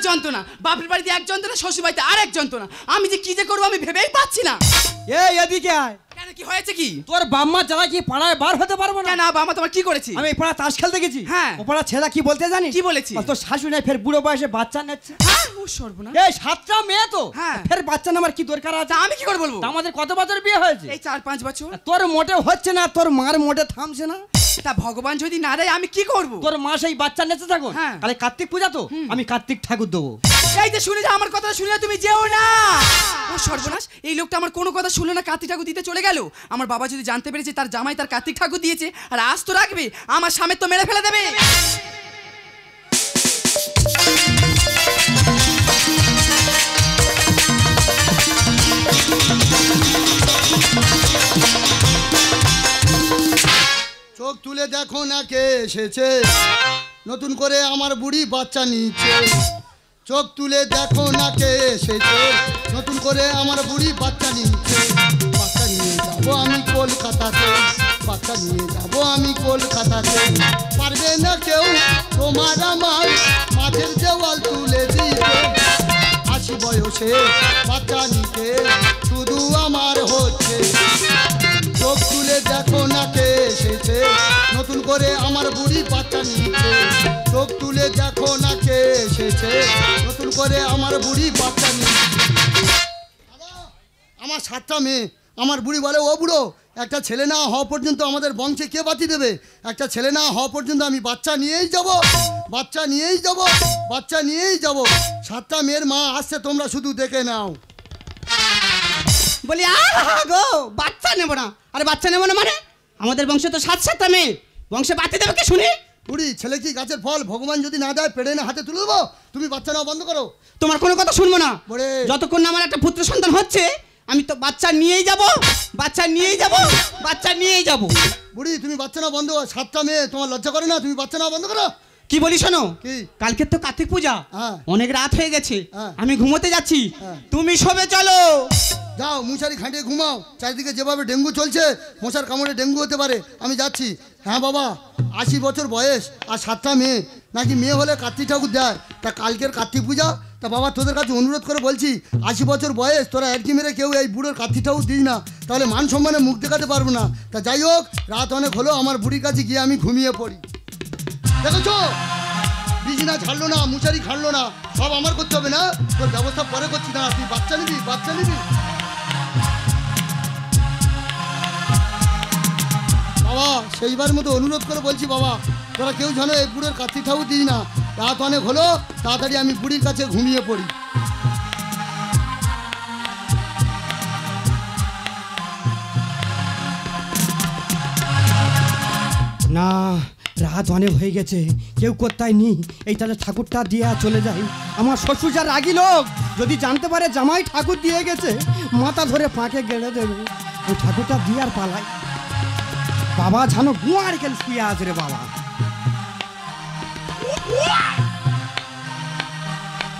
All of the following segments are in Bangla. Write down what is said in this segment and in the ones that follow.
যন্ত্রণা বাপের বাড়িতে এক যন্ত্রণা শ্বশুর বাড়িতে আরেক যন্ত্রণা আমি যে কি যে করবো আমি ভেবেই পাচ্ছি না এই এদিকে আয় কেন কি হয়েছে কি তোর বাম্মা যারা কি পাড়ায় বার হতে পারবো না কেন বাবা তোমার কি করেছি আমি পাড়া তাস খেলতে গেছি হ্যাঁ ও পাড়া ছেলে কি বলতে জানিস কি বলেছি তোর শাশুড়ি নাই ফের বুড়ো বয়সে বাচ্চা নেচ্ছে হ্যাঁ ও সর্বনাশ এই 7টা মেয়ে তো হ্যাঁ ফের বাচ্চা নেওয়ার কি দরকার আছে আমি কি করে বলবো আমাদের কত বছর বিয়ে হয়েছে এই 4-5 বছর তোর মোটে হচ্ছে না তোর মার মোটে থামছে না তা ভগবান যদি না দেয় আমি কি করব তোর মা সেই বাচ্চা নেচে থাকো তাহলে কার্তিক পূজা তো আমি কার্তিক ঠাকুর দেবো এই যে শুনে যা আমার কথা শুনে তুমি যেও না ও সর্বনাশ এই লোকটা আমার কোনো কথা শুনলো না কার্তিক ঠাকুর দিতে চলে গেল আমার বাবা যদি জানতে পেরেছে তার জামাই তার কার্তিক ঠাকুর দিয়েছে আর আজ তো রাখবে আমার সামনে তো মেরে ফেলে দেবে চোখ তুলে দেখো না কে এসেছে নতুন করে আমার বুড়ি বাচ্চা নিচ্ছে চোখ তুলে দেখো না কে এসেছে নতুন করে আমার বুড়ি বাচ্চা নিচ্ছে বাচ্চা নিয়ে যাবো আমি কলকাতাতে বাচ্চা নিয়ে যাবো আমি কলকাতাতে পারবে না কেউ তোমার আমার মাঝের দেওয়াল তুলে দিতে 80 বয়সে বাচ্চা নিতে শুধু আমার হচ্ছে চোখ তুলে দেখো না কে এসেছে নতুন করে আমার বুড়ি বাচ্চা নিচ্ছে চোখ তুলে দেখো না কে এসেছে নতুন করে আমার বুড়ি বাচ্চা নিচ্ছে আমার 7টা মেয়ে আমার বুড়ি বলে ও বুড়ো একটা ছেলে না হওয়া পর্যন্ত আমাদের বংশে কে বাতি দেবে একটা ছেলে না হওয়া পর্যন্ত আমি বাচ্চা নিয়েই যাব বাচ্চা নিয়েই যাব বাচ্চা নিয়েই যাব 7টা মেয়ের মা আসছে তোমরা শুধু দেখে নাও বলি গো বাচ্চা নেবো না আরে বাচ্চা নেবো না মানে আমাদের বংশে তো 7-7টা মেয়ে বংশে বাতি দেবে কে শুনি বুড়ি ছেলে কি গাছের ফল ভগবান যদি না দেয় পেড়ে না হাতে তুলে দেবো তুমি বাচ্চা নাও বন্ধ করো তোমার কোনো কথা শুনবো না যতক্ষণ না আমার একটা পুত্র সন্তান হচ্ছে আমি তো বাচ্চা নিয়েই যাব বাচ্চা নিয়েই যাব বাচ্চা নিয়েই যাব বুড়ি তুমি বাচ্চা নাও বন্ধ 7টা মেয়ে তোমার লজ্জা করে না তুমি বাচ্চা নাও বন্ধ করো কি বলি শোনো কি কালকে তো কার্তিক পূজা অনেক রাত হয়ে গেছে আমি ঘুমোতে যাচ্ছি তুমি শোবে চলো যাও মশারি খাটিয়ে ঘুমাও চারিদিকে যেভাবে ডেঙ্গু চলছে মশার কামড়ে ডেঙ্গু হতে পারে আমি যাচ্ছি হ্যাঁ বাবা 80 বছর বয়স আর 7টা মেয়ে নাকি মেয়ে হলে কার্তিক ঠাকুর দেয় তা কালকের কার্তিক পূজা তা বাবা তোদের কাছে অনুরোধ করে বলছি 80 বছর বয়স তোরা একই মেরে কেউ এই বুড়োর কার্তিক ঠাকুর দিস না তাহলে মান সম্মানে মুখ দেখাতে পারবো না তা যাই হোক রাত অনেক হলো আমার বুড়ির কাছে গিয়ে আমি ঘুমিয়ে পড়ি দেখেছো বিছানা ছাড়লো না মশারি খাড়লো না সব আমার করতে হবে না তোর ব্যবস্থা পরে করছি না তুই বাচ্চা নিবি বাবা সেইবার মতো অনুরোধ করে বলছি বাবা তোরা কেউ জানো এই বুড়োর কার্তিক ঠাকুর দিই না রাত অনেক হলো তাড়াতাড়ি আমি বুড়ির কাছে ঘুমিয়ে পড়ি না রাত অনেক হয়ে গেছে কেউ কোথায় নি এই তাহলে ঠাকুরটা দিয়ে চলে যাই আমার শ্বশুর যা রাগি লোক যদি জানতে পারে জামাই ঠাকুর দিয়ে গেছে মাথা ধরে পাঁকে গেড়ে দেবে ওই ঠাকুরটা দিয়ে আর পালাই বাবা জানো গুয়ার খেল শুয়ে আছে রে বাবা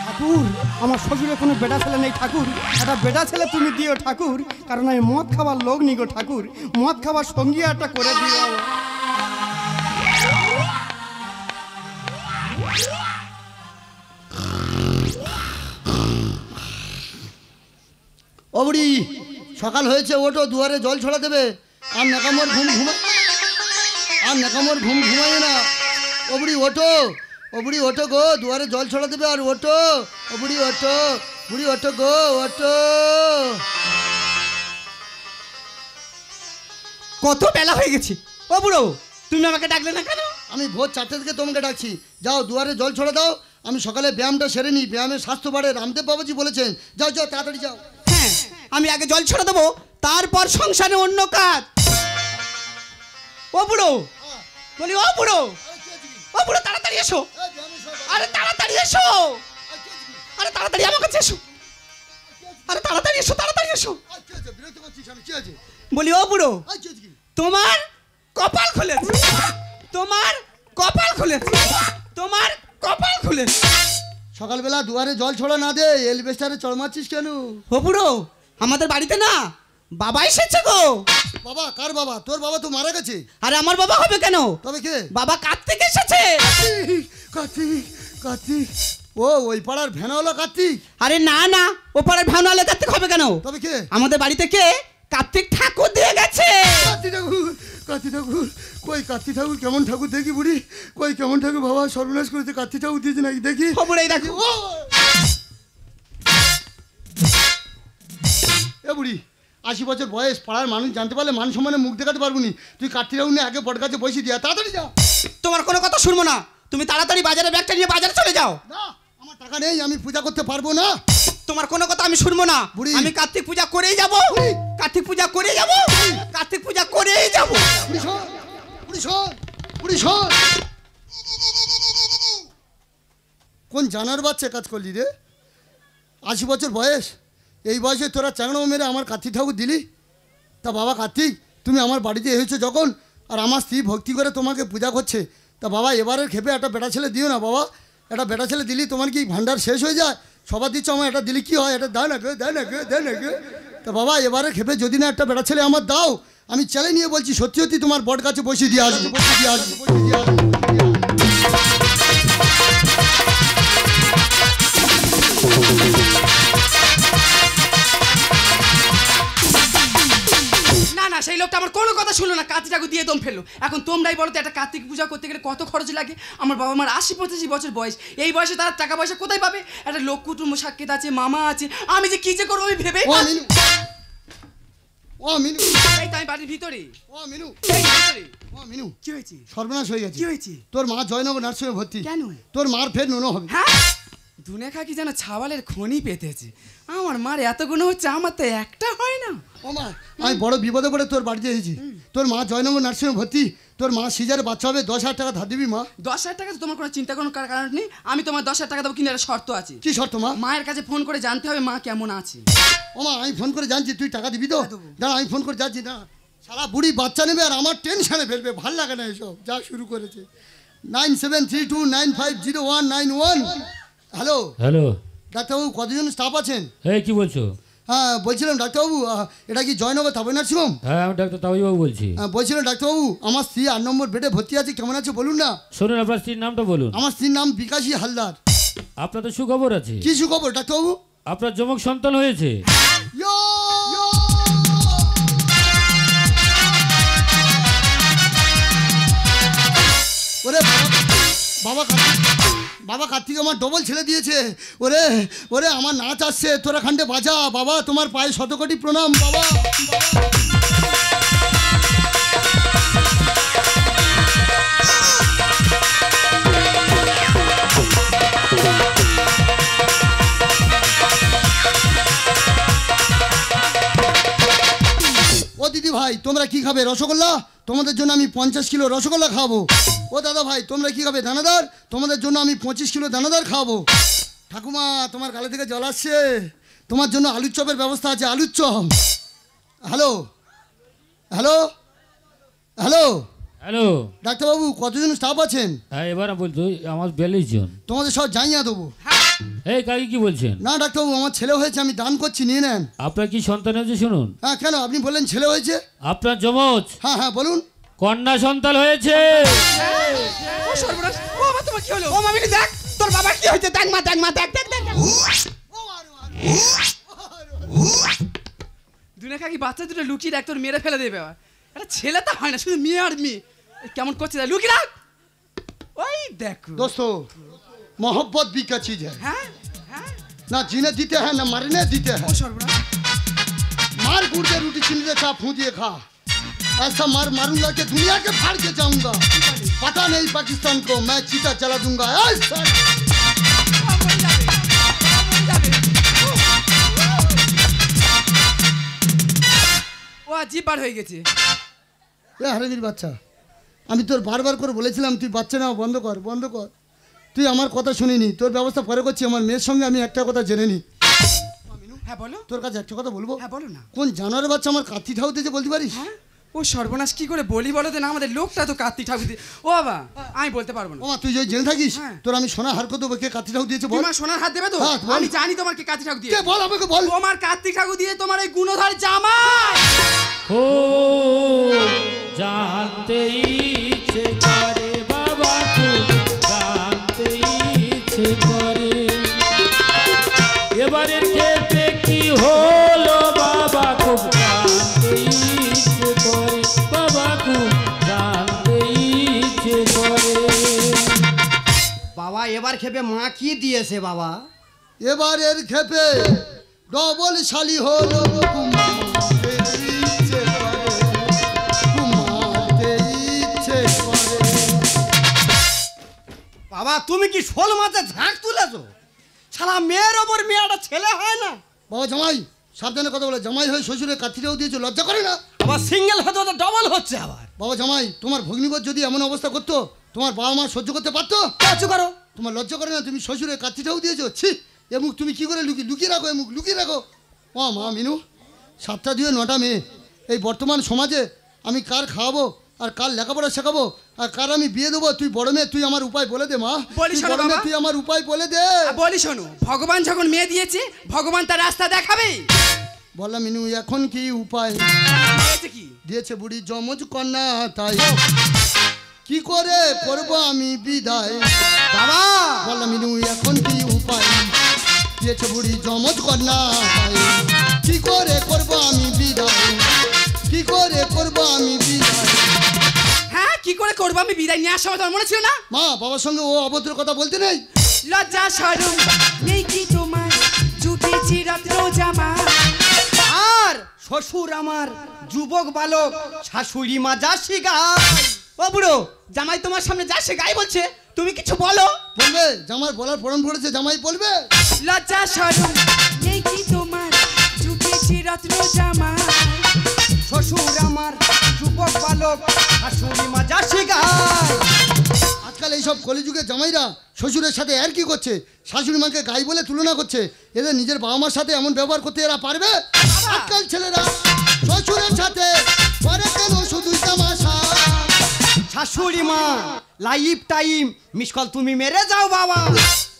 ঠাকুর আমার শ্বশুরের কোনো বেটা ছেলে নেই ঠাকুর একটা বেটা ছেলে তুমি দিও ঠাকুর কারণ আমি মদ খাবার লোক নি গো ঠাকুর মদ খাবার সঙ্গী একটা করে দিও ও বুড়ি সকাল হয়েছে ওঠো দুয়ারে জল ছড়া দেবে আর নাকামোর ঘুম ঘুমায় না ও বুড়ি ওঠো গো দুয়ারে জল ছড়া দেবে আর ওঠো ও বুড়ি ওঠো গো ওঠো কত বেলা হয়ে গেছে ও বুড়ো তুমি আমাকে ডাকলে না কেন আমি ভোর 4টে থেকে তোমাকে ডাকছি যাও দুয়ারে জল ছড়া দাও আমি সকালে ব্যায়ামটা সেরে নিই ব্যায়ামের স্বাস্থ্য বাড়ে রামদেব বাবাজি বলেছেন যাও তাড়াতাড়ি যাও হ্যাঁ আমি আগে জল ছড়া দেবো তারপর সংসারে অন্য কাজ ও ও বুড়ো হ্যাঁ। বলি ও বুড়ো আরে কি আছে কি? ও বুড়ো তাড়াতাড়ি এসো এই ধ্যানের সব আরে তাড়াতাড়ি এসো আর কি আছে কি? আরে তাড়াতাড়ি আমার কাছে এসো আরে তাড়াতাড়ি এসো তাড়াতাড়ি এসো আর কি আছে? বিরক্ত করছিস কেন? কি আছে? বলি ও বুড়ো আর কি আছে কি? তোমার কপাল খুলেছে তোমার কপাল খুলেছে তোমার কপাল খুলেছে সকালবেলা দুয়ারে জল ছড়া না দে এলবেস্টারে চড় মারছিস কেন? ও বুড়ো আমাদের বাড়িতে না বাবা এসেছে গো বাবা কার বাবা? তোর বাবা তো মারা গেছে। আরে আমার বাবা হবে কেন তবে কে? বাবা কার্তিক এসেছে কার্তিক কার্তিক ও ওই পাড়ার ভ্যানাওয়ালা কার্তিক। আরে না না ও পাড়ার ভাওনালে কার্তিক হবে কেন তবে কে? আমাদের বাড়িতে কে কার্তিক ঠাকুর দিয়ে গেছে কার্তিক ঠাকুর কার্তিক ঠাকুর কই কার্তিক ঠাকুর কেমন ঠাকুর দেখি বুড়ি কই কেমন ঠাকুর বাবা সর্বনাশ করেছে কার্তিক ঠাকুর দিয়েছে নাকি দেখি ও বুড়ো এই দেখো ও এ বুড়ি 80 বছর বয়স পাড়ার মানুষ জানতে পারলে মান সম্মানে মুখ দেখাতে পারবো নি তুই কার্তিক ঠাকুর নিয়ে আগে বট গাছে বসে দিয়া তাড়াতাড়ি যা। তোমার কোনো কথা শুনবো না তুমি তাড়াতাড়ি বাজারে ব্যাগটা নিয়ে বাজারে চলে যাও না আমার টাকা নেই আমি পূজা করতে পারবো না। তোমার কোনো কথা আমি শুনবো না বুড়ি। আমি কার্তিক পূজা করেই যাব বুড়ি। কার্তিক পূজা করেই যাব কার্তিক পূজা করেই যাব বুড়ি শোন বুড়ি শোন বুড়ি শোন কোন জানার বাচ্চা কাজ করলি রে? 80 বছর বয়স এই বয়সে তোরা চাংড়া মেরে আমার কার্তিক ঠাকুর দিলি। তা বাবা কার্তিক তুমি আমার বাড়িতে এসেছো যখন আর আমার স্ত্রী ভক্তি করে তোমাকে পূজা করছে তা বাবা এবারের ক্ষেপে একটা বেটা ছেলে দিও না বাবা। একটা বেটা ছেলে দিলি তোমার কি ভান্ডার শেষ হয়ে যায়? সবার দিচ্ছ আমার এটা দিলি কি হয়? এটা দেয় না গে দেয় না গে দেয় না গে। তা বাবা এবারের ক্ষেপে যদি না একটা বেটা ছেলে আমার দাও আমি চ্যালেঞ্জ নিয়ে বলছি সত্যি সত্যি তোমার বট গাছে বসে দিয়ে আসবো বসে দিয়ে আসবো বসে দিয়ে আসবো। না না সেই লোকটা আমার কোনো কথা শুনলো না, কার্তিক ঠাকুর দিয়ে দম ফেললো। এখন তোমরাই বলো তো একটা কার্তিক পূজা করতে গেলে কত খরচ লাগে? আমার বাবা মার 80-85 বছর বয়স, এই বয়সে তারা টাকা পয়সা কোথায় পাবে? একটা লোক কুটুম্ব সাক্ষাৎ আছে, মামা আছে, আমি যে কি যে করবো আমি ভেবেই ও পাচ্ছি মিনু ও মিনু না। এই তো আমি বাড়ির ভিতরে। ও মিনু এই ভিতরে। ও মিনু কি হয়েছে? সর্বনাশ হয়ে গেছে। কি হয়েছে? তোর মা জয়নগর নার্সিংহোমে ভর্তি। কেন? তোর মার ফের নুনো হবে। হ্যাঁ দুনে খাকি যেন ছাওয়ালের খনি পেতেছে। আমার মার এত গুণ হচ্ছে, আমার তো একটা হয় না। ও মা আমি বড় বিপদে পড়ে তোর বাড়িতে এসেছি। তোর মা জয়নগর নার্সিংহোমে ভর্তি। তোর মা সিজারে বাচ্চা হবে 10,000 টাকা ধার দিবি মা। 10,000 টাকা তো তোমার কোনো চিন্তা করার কারণ নেই, আমি তোমার 10,000 টাকা দেবো, কিন্তু একটা শর্ত আছে। কি শর্ত মা? মায়ের কাছে ফোন করে জানতে হবে মা কেমন আছে। ও মা আমি ফোন করে জানছি তুই টাকা দিবি তো? হ্যাঁ, দেবো। দাঁড়া আমি ফোন করে যাচ্ছি না। সারা বুড়ি বাচ্চা নেবে আর আমার টেনশনে ফেলবে, ভাল লাগে না এসব যা শুরু করেছে। 9732950191। হ্যালো হ্যালো, ডাক্তারবাবু কতজন স্টাফ আছেন? এই কি বলছো? হ্যাঁ বলছিলাম ডাক্তারবাবু এটা কি জয়নগর তাবই নার্সিংহোম? হ্যাঁ আমি ডাক্তার তাবিবাবু বলছি। বলছিলাম ডাক্তারবাবু আমার স্ত্রী 8 নম্বর বেডে ভর্তি আছে, কেমন আছে বলুন না। শোনুন আপনার স্ত্রীর নামটা বলুন। আমার স্ত্রীর নাম বিকাশী হালদার। আপনার তো সুখবর আছে, কি সুখবর ডাক্তারবাবু? আপনার যমক সন্তান হয়েছে। ইয়ো! ওরে বাবা বাবা কার্তিক আমার ডবল ছেলে দিয়েছে। ওরে ওরে আমার নাচ আসছে, তোরা খান্ডে বাজা বাবা, তোমার পায়ে শতকোটি প্রণাম বাবা। ও দিদি ভাই তোমরা কি খাবে? রসগোল্লা? তোমাদের জন্য আমি 50 কিলো রসগোল্লা খাবো। ও দাদা ভাই তোমরা কি খাবে? দানাদার? তোমাদের জন্য আমি 25 কিলো দানাদার খাবো। ঠাকুমা তোমার গালে থেকে জল আসছে, তোমার জন্য আলুর চপের ব্যবস্থা আছে, আলুর chop. Hello hello hello hello ডাক্তারবাবু কতজন স্টাফ আছেন? হ্যাঁ এবার বলতো আমার 42 জন। তোমাদের সব জানিয়ে দেবো। এই কাকি কি বলছেন? না ডাক্তারবাবু আমার ছেলে হয়েছে, আমি দান করছি, নিয়ে নেন। আপনার কি সন্তান হয়েছে শুনুন? হ্যাঁ কেন আপনি বললেন ছেলে হয়েছে? আপনার যমজ হ্যাঁ হ্যাঁ বলুন। কন্যা সন্তান হয়েছে। ও সর্বনাশ, ও বাবা তোমার কি হলো? ও মামিনি দেখ তোর বাবার কি হয়েছে, দেখ মা দেখ মা দেখ দেখ দেখ দুনে খাকি বাচ্চা দুটো লুকিয়ে রাখ, তোর মেরে ফেলে দেবে। একটা ছেলে তো হয় না, শুধু মেয়ে আর মেয়ে। কেমন করছে লুকিয়ে রাখ। ওই দেখো दोस्तों मोहब्बत भी क्या चीज है? হ্যাঁ হ্যাঁ ना जीने देते हैं ना मरने देते हैं। ও সর্বনাশ, मार कूट के रोटी चीनी दे चा फूं दिए खा, ऐसा मार मारूंगा कि दुनिया के फाड़ के जाऊंगा। पता नहीं पाकिस्तान को मैं चीता जला दूंगा। ऐसा ও মরে যাবে, ও মরে যাবে। ও জিভ বার হয়ে গেছে। ये हरेंद्र बच्चा আমি তোর বারবার করে বলেছিলাম তুই বাচ্চা নাও বন্ধ কর বন্ধ কর, তুই আমার কথা শুনিনি। তোর ব্যবস্থা পরে করছি। আমার মেয়ের সঙ্গে আমি একটা কথা জেনে নি। হ্যাঁ বলো। তোর কাছে একটা কথা বলবো। হ্যাঁ বলো না। কোন জানোয়ারের বাচ্চা আমার কাঠি ঠাউ দিয়েছে বলতে পারিস? হ্যাঁ ও সর্বনাশ, কি করে বলি বলো তো না, আমাদের লোকটা তো কার্তিক ঠাকুর দিয়ে। ও বাবা আমি বলতে পারবো না। ওমা তুই যদি জেনে থাকিস হ্যাঁ। তোর আমি সোনা হার কত কে কাঠি ঠাউ দিয়েছে বল। তোমার সোনার হাত দেবে তো? হ্যাঁ, বল। আমি জানি তোমার কে কার্তিক ঠাকুর দিয়ে। কে বল আমাকে বল। তোমার কার্তিক ঠাকুর দিয়ে তোমার এই গুণধর জামাই। ও জানতে ইচ্ছে করে বাবা, খুব জানতে ইচ্ছে করে, এবারের ক্ষেত্রে কি হলো বাবা, খুব জানতে ইচ্ছে করে বাবা, খুব জানতে ইচ্ছে করে। বাবা এবার খেপে মা কি দিয়েছে বাবা? এবারের খেপে ডবল শালি হলো কুমারতে ইচ্ছে করে, কুমারতে ইচ্ছে করে। বাবা তুমি কি শোল মাছে ঝাঁক তুলেছো? শালা মেয়ের ওপর মেয়েটা ছেলে হয় না? বাবা জামাই সাবধানে কথা বলে, জামাই হয়ে শ্বশুরের কাঠিটাও দিয়েছে, লজ্জা করে না? আবার সিঙ্গেল হতে হতে ডবল হচ্ছে আবার। বাবা জামাই তোমার ভগ্নিপতি যদি এমন অবস্থা করতো তোমার বাবা মা সহ্য করতে পারতো? কাজ করো। তোমার লজ্জা করে না? তুমি শ্বশুরের কাঠিটাও দিয়েছো। ছি, এ মুখ তুমি কি করে লুকিয়ে রাখো? এ মুখ লুকিয়ে রাখো। ও মা মিনু, 7টা দিয়ে 9টা মেয়ে এই বর্তমান সমাজে আমি কার খাওয়াবো আর কার লেখাপড়া শেখাবো আর কার আমি বিয়ে দেবো? তুই বড় মেয়ে, তুই আমার উপায় বলে দে মা। বলিস তুই না বড় মেয়ে, বাবা। তুই আমার উপায় বলে দে। বলি শোনো, ভগবান যখন মেয়ে দিয়েছে ভগবান তার রাস্তা দেখাবে। বললাম মিনু এখন কি উপায়? দিয়েছে কি? দিয়েছে বুড়ি যমজ কন্যা, তাই কি করে করবো আমি বিদায়? বাবা বললাম মিনু এখন কি উপায়? দিয়েছে বুড়ি যমজ কন্যা, তাই কি করে করবো আমি বিদায়? কি করে করবো আমি বিদায়? হ্যাঁ কি করে করবো আমি বিদায়? নিয়ে আসার সময় তোমার মনে ছিল না? মা বাবার সঙ্গে ও অভদ্র কথা বলতে নেই। লজ্জা শরম নেই কি তোমার, জুটেছি রত্ন জামা। আর শ্বশুর আমার যুবক বালক, শাশুড়ি মা যাসি গায়। ও বুড়ো, জামাই তোমার সামনে যাচ্ছে গাই বলছে, তুমি কিছু বলো। বলবে জামাই বলার পরম পড়েছে, জামাই বলবে। লজ্জা শরম নেই কি তোমার, জুটেছি রত্ন জামা। শ্বশুর আমার যুবক বালক, শাশুড়ি মা যাসি গায়। আজকাল এইসব কলিযুগে জামাইরা শ্বশুরের সাথে আর কি করছে? শাশুড়ি মাকে গাই বলে তুলনা করছে। এদের নিজের বাবা মার সাথে এমন ব্যবহার করতে এরা পারবে? আজকাল ছেলেরা শ্বশুরের সাথে করে কেন শুধু তামাশা? শাশুড়ি মা লাইফ টাইম মিস কল তুমি মেরে যাও বাবা।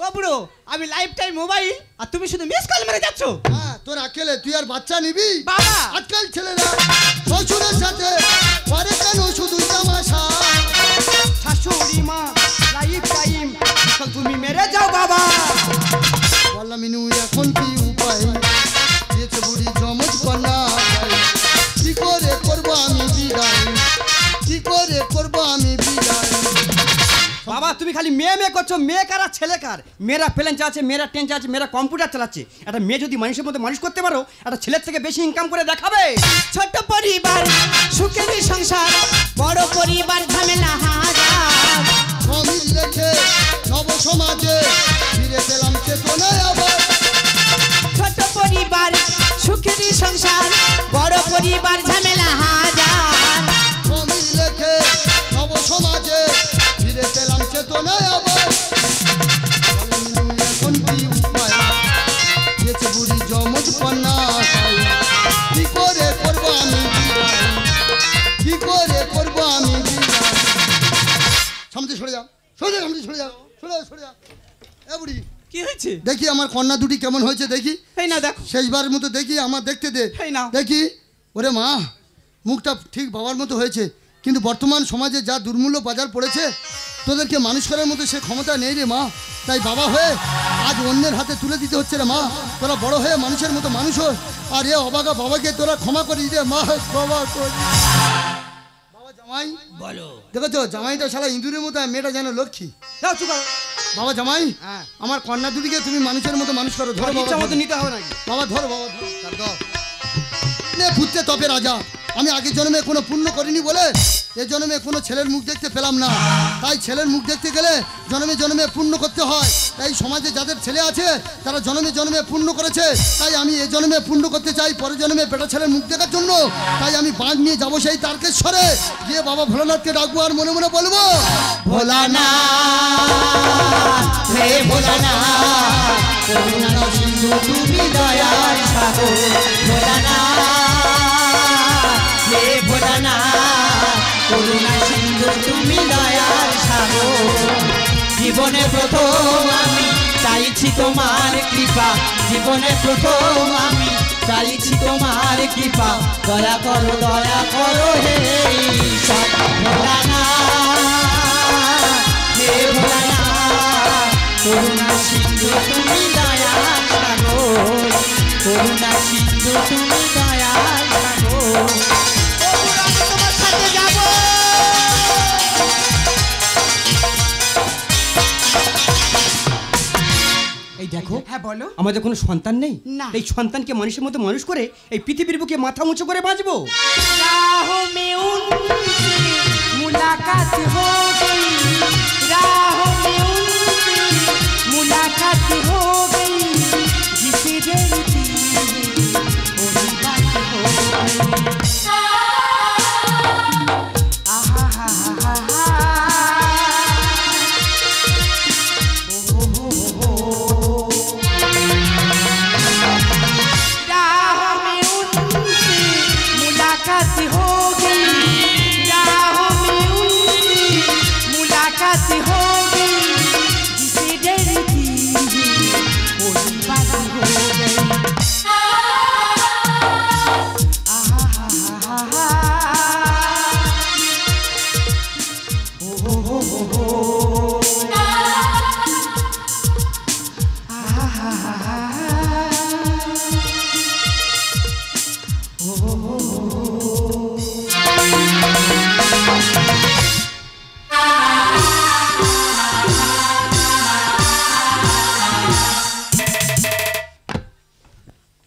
ও বুড়ো, আমি লাইফ টাইম মোবাইল আর তুমি শুধু মিস কল মেরে যাচ্ছ। হ্যাঁ, তোর আকেলে তুই আর বাচ্চা নিবি? বাবা আজকাল ছেলেরা শ্বশুরের সাথে করে কেন শুধু তামাশা? শাশুড়ি মা লাইফ টাইম মিস কল তুমি মেরে যাও বাবা। বললাম মিনু এখন কি উপায়? দিয়েছে বুড়ি যমজ কন্যা, কি করে করবো আমি বিদায়? কি করে করবো আমি বিদায়? বাবা তুমি খালি মেয়ে মেয়ে করছো। মেয়ে কার আর ছেলে কার? মেয়েরা প্লেন চালাচ্ছে, মেয়েরা ট্রেন চালাচ্ছে, মেয়েরা কম্পিউটার চালাচ্ছে। একটা মেয়ে যদি মানুষের মধ্যে মানুষ করতে পারো, একটা ছেলের থেকে বেশি ইনকাম করে দেখাবে। ছোট্ট পরিবার সুখের সংসার, বড় পরিবার ঝামেলা হাজার। সমিল রেখে নব সমাজে ফিরে পেলাম চেতনায় আবার। ছোট পরিবার সুখের সংসার, বড় পরিবার ঝামেলা হাজার। সমিল রেখে নব সমাজে ফিরে পেলাম চেতনায় আবার। বললাম মিনু এখন কি উপায়? দিয়েছে বুড়ি যমজ কন্যা, কি করে করবো আমি বিদায়? কি করে করবো আমি বিদায়? সামনে সরে যাও, সরে যাও, সামনে সরে যাও, সরে যাও, সরে যাও। এ বুড়ি কি হয়েছে? দেখি আমার কন্যা দুটি কেমন হয়েছে দেখি। এই না দেখো। শেষবারের মতো দেখি, আমার দেখতে দে। এই নাও। দেখি। ওরে মা, মুখটা ঠিক বাবার মতো হয়েছে, কিন্তু বর্তমান সমাজে যা দুর্মূল্য বাজার পড়েছে, তোদেরকে মানুষ করার মতো সে ক্ষমতা নেই রে মা। তাই বাবা হয়ে আজ অন্যের হাতে তুলে দিতে হচ্ছে রে মা। তোরা বড় হয়ে মানুষের মতো মানুষ হয়, আর এ অবাগা বাবাকে তোরা ক্ষমা করে দিতে মা। বাবা করি। বাবা জামাই বলো। দেখেছো জামাইটা শালা ইঁদুরের মতো, আর মেয়েটা যেন লক্ষ্মী। যাও চুপ করো। বাবা জামাই, হ্যাঁ। আমার কন্যা দুটিকে তুমি মানুষের মতো মানুষ করো। ধরো ইচ্ছা বাবা, মতো নিতে হবে নাকি? বাবা ধরো, বাবা ধরো, তার দাও। নে ভূতে তপে রাজা, আমি আগের জন্মে কোনো পুণ্য করিনি বলে এ জন্মে কোনো ছেলের মুখ দেখতে পেলাম না, তাই ছেলের মুখ দেখতে গেলে জন্মে জন্মে পুণ্য করতে হয়। তাই সমাজে যাদের ছেলে আছে তারা জন্মে জন্মে পুণ্য করেছে, তাই আমি এ জন্মে পুণ্য করতে চাই পরের জন্মে বেটা ছেলের মুখ দেখার জন্য। তাই আমি বাঁধ নিয়ে যাবো সেই তারকেশ্বরে, গিয়ে বাবা ভোলানাথকে ডাকবো আর মনে মনে বলবো, ভোলানাথ হে ভোলানাথ করুণা সিন্ধু তুমি দয়ার সাগর। ভোলানাথ হে ভোলানাথ করুণা সিন্ধু তুমি দয়ার সাগর। জীবনে প্রথম আমি চাইছি তোমার কৃপা, জীবনে প্রথম আমি চাইছি তোমার কৃপা। দয়া করো হে ঈশ্বর। ভোলানাথ হে ভোলানাথ করুণা সিন্ধু তুমি দয়ার সাগর। করুণা সিন্ধু তুমি দয়ার সাগর। তোমার সাথে যাবো। এই দেখো, হ্যাঁ বলো। আমাদের কোনো সন্তান নেই, না। এই সন্তানকে মানুষের মতো মানুষ করে এই পৃথিবীর বুকে মাথা উঁচু করে বাঁচবো। राहों में उनसे मुलाकात हो गई, राहों में उनसे मुलाकात हो गई, जिसे डरती वही बात हो गई। आहा हा हा हा राहों में उनसे मुलाकात हो गई, राहों में उनसे मुलाकात हो गई, जिसे डरती वही बात हो गई। आहा हा हा हा ओ हो हो हो आहा हा हा